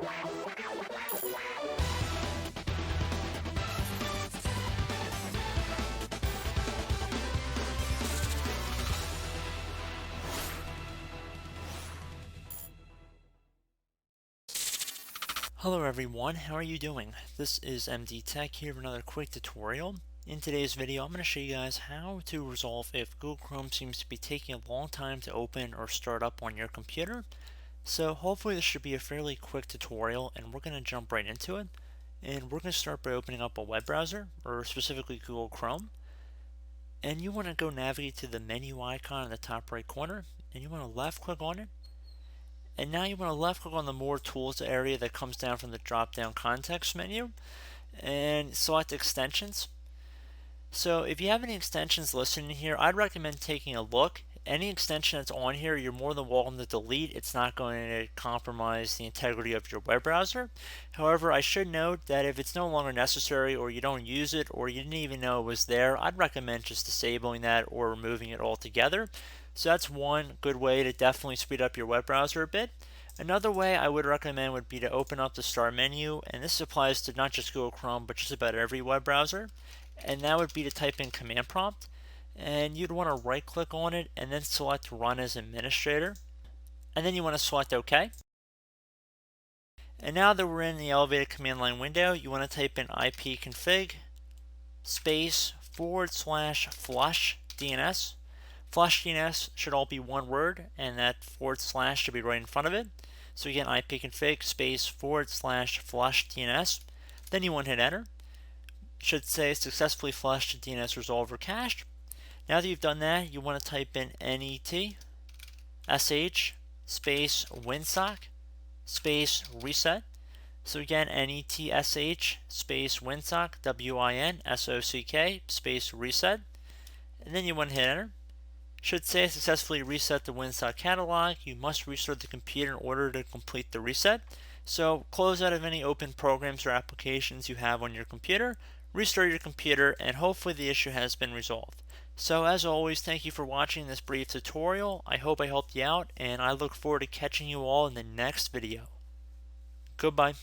Hello everyone, how are you doing? This is MD Tech here with another quick tutorial. In today's video, I'm going to show you guys how to resolve if Google Chrome seems to be taking a long time to open or start up on your computer. So hopefully this should be a fairly quick tutorial and we're going to jump right into it. And we're going to start by opening up a web browser, or specifically Google Chrome. And you want to go navigate to the menu icon in the top right corner, and you want to left click on it. And now you want to left click on the More Tools area that comes down from the drop down context menu and select Extensions. So if you have any extensions listed in here, I'd recommend taking a look. Any extension that's on here, you're more than welcome to delete. It's not going to compromise the integrity of your web browser. However, I should note that if it's no longer necessary, or you don't use it, or you didn't even know it was there, I'd recommend just disabling that or removing it altogether. So that's one good way to definitely speed up your web browser a bit. Another way I would recommend would be to open up the Start menu, and this applies to not just Google Chrome, but just about every web browser. And that would be to type in command prompt, and you'd want to right click on it and then select Run as Administrator, and then you want to select OK. And now that we're in the elevated command line window, you want to type in ipconfig space /flush DNS. Flush DNS should all be one word, and that / should be right in front of it. So again, ipconfig space /flush DNS. Then you want to hit enter. It should say successfully flushed DNS resolver cached. Now that you've done that, you want to type in net sh space winsock space reset. So again, net sh space winsock winsock space reset, and then you want to hit enter. Should say successfully reset the Winsock catalog. You must restart the computer in order to complete the reset. So close out of any open programs or applications you have on your computer, restart your computer, and hopefully the issue has been resolved. So as always, thank you for watching this brief tutorial. I hope I helped you out, and I look forward to catching you all in the next video. Goodbye.